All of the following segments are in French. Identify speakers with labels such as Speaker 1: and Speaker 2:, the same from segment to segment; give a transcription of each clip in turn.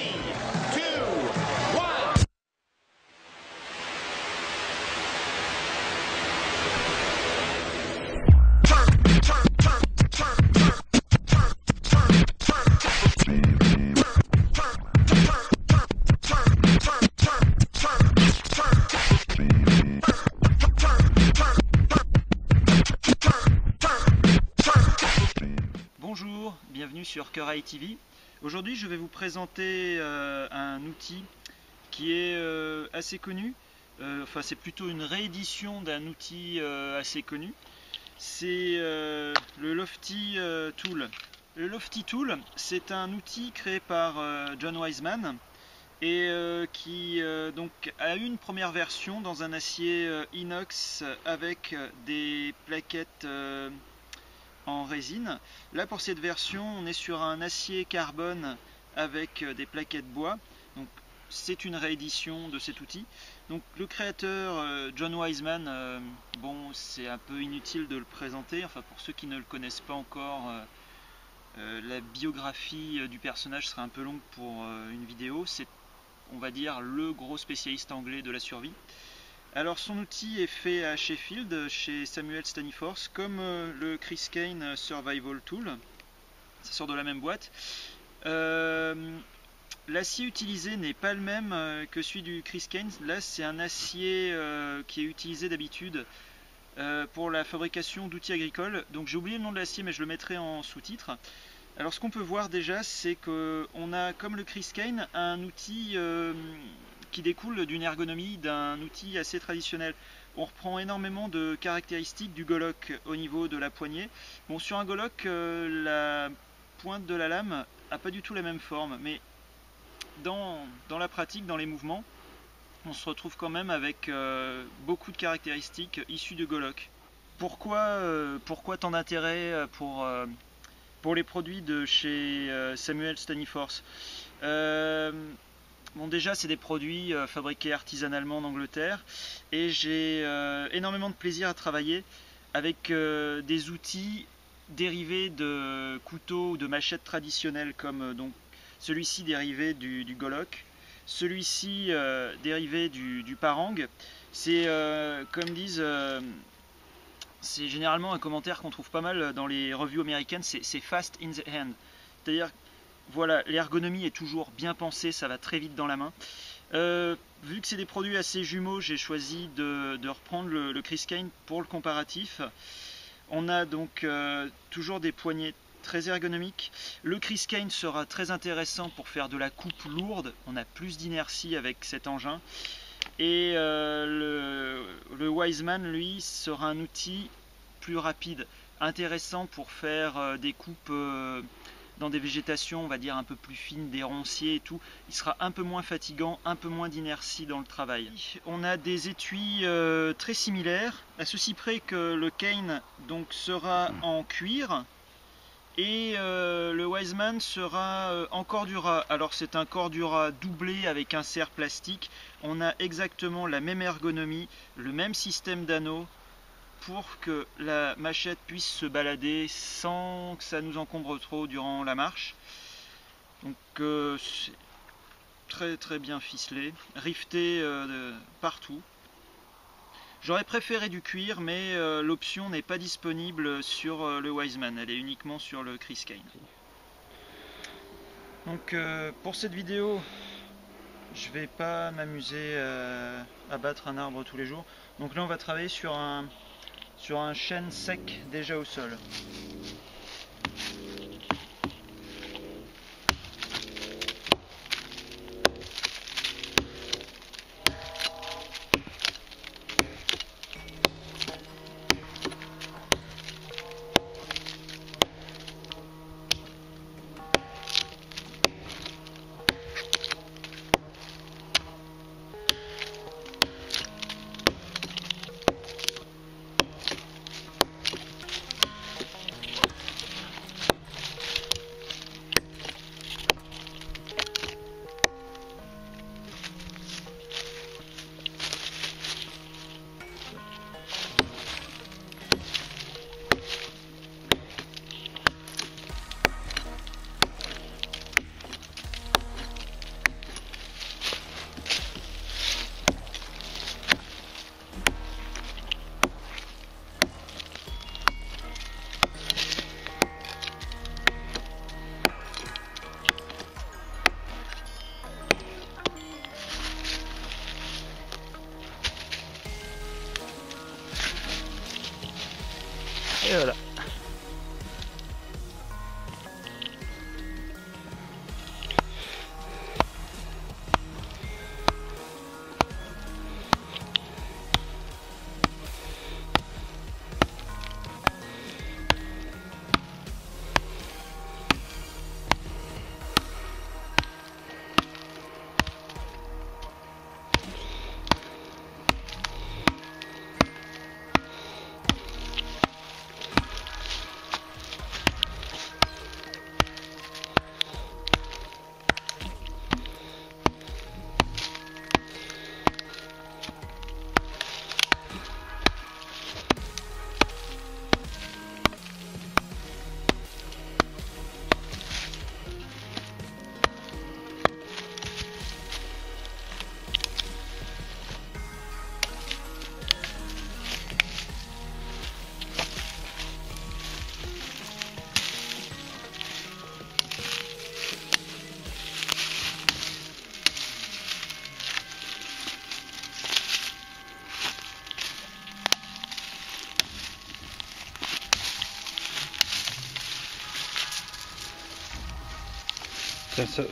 Speaker 1: 2, 1.
Speaker 2: Bonjour, bienvenue sur Cœur AI TV. Aujourd'hui je vais vous présenter un outil qui est assez connu, enfin c'est plutôt une réédition d'un outil assez connu. C'est le Lofty Tool. Le Lofty Tool, c'est un outil créé par John Wiseman et qui donc a eu une première version dans un acier inox avec des plaquettes en résine. Là pour cette version on est sur un acier carbone avec des plaquettes bois. Donc c'est une réédition de cet outil. Donc le créateur John Wiseman, bon c'est un peu inutile de le présenter, enfin pour ceux qui ne le connaissent pas encore, la biographie du personnage serait un peu longue pour une vidéo. C'est, on va dire, le gros spécialiste anglais de la survie. Alors son outil est fait à Sheffield, chez Samuel Staniforth, comme le Chris Kane Survival Tool. Ça sort de la même boîte. L'acier utilisé n'est pas le même que celui du Chris Kane. Là c'est un acier qui est utilisé d'habitude pour la fabrication d'outils agricoles. Donc j'ai oublié le nom de l'acier mais je le mettrai en sous-titre. Alors ce qu'on peut voir déjà c'est qu'on a, comme le Chris Kane, un outil qui découle d'une ergonomie d'un outil assez traditionnel. On reprend énormément de caractéristiques du Golok au niveau de la poignée. Bon, sur un Golok, la pointe de la lame n'a pas du tout la même forme, mais dans la pratique, dans les mouvements, on se retrouve quand même avec beaucoup de caractéristiques issues de Golok. Pourquoi tant d'intérêt pour les produits de chez Samuel Staniforth? Bon, déjà c'est des produits fabriqués artisanalement en Angleterre et j'ai énormément de plaisir à travailler avec des outils dérivés de couteaux ou de machettes traditionnelles, comme donc celui-ci dérivé du Golok, celui-ci dérivé du Parang. C'est comme disent, c'est généralement un commentaire qu'on trouve pas mal dans les revues américaines, c'est fast in the hand, c'est-à-dire voilà, l'ergonomie est toujours bien pensée, ça va très vite dans la main. Vu que c'est des produits assez jumeaux, j'ai choisi de reprendre le Chris Kane pour le comparatif. On a donc toujours des poignées très ergonomiques. Le Chris Kane sera très intéressant pour faire de la coupe lourde, on a plus d'inertie avec cet engin. Et le Wiseman, lui, sera un outil plus rapide, intéressant pour faire des coupes dans des végétations, on va dire, un peu plus fines, des ronciers et tout. Il sera un peu moins fatigant, un peu moins d'inertie dans le travail. On a des étuis très similaires, à ceci près que le Kane donc sera en cuir et le Wiseman sera en Cordura. Alors c'est un Cordura doublé avec un serre plastique. On a exactement la même ergonomie, le même système d'anneaux, pour que la machette puisse se balader sans que ça nous encombre trop durant la marche. Donc c'est très très bien ficelé, rifté partout. J'aurais préféré du cuir, mais l'option n'est pas disponible sur le Wiseman, elle est uniquement sur le Chris Kane. Donc pour cette vidéo, je vais pas m'amuser à battre un arbre tous les jours. Donc là on va travailler sur un chêne sec déjà au sol. Et voilà.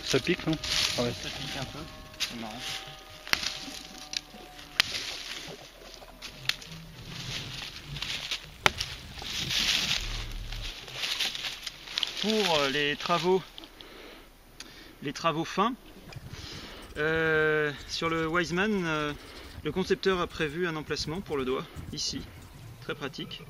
Speaker 3: Ça pique, non? Ah ouais.
Speaker 2: Ça pique un peu, c'est marrant. Pour les travaux fins, sur le Wiseman, le concepteur a prévu un emplacement pour le doigt, ici, très pratique.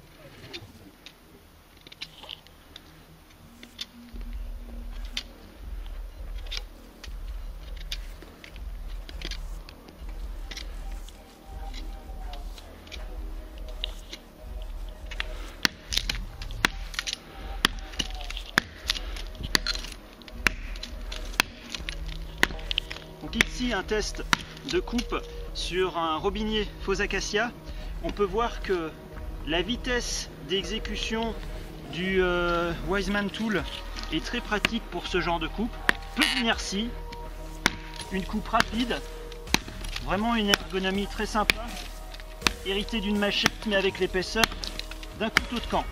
Speaker 2: Donc ici un test de coupe sur un robinier faux acacia. On peut voir que la vitesse d'exécution du Wiseman Tool est très pratique pour ce genre de coupe. Peu d'inertie, une coupe rapide, vraiment une ergonomie très sympa, héritée d'une machette mais avec l'épaisseur d'un couteau de camp.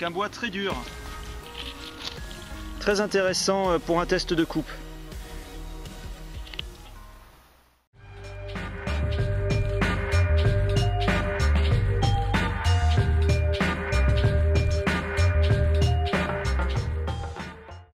Speaker 2: Un bois très dur, très intéressant pour un test de coupe.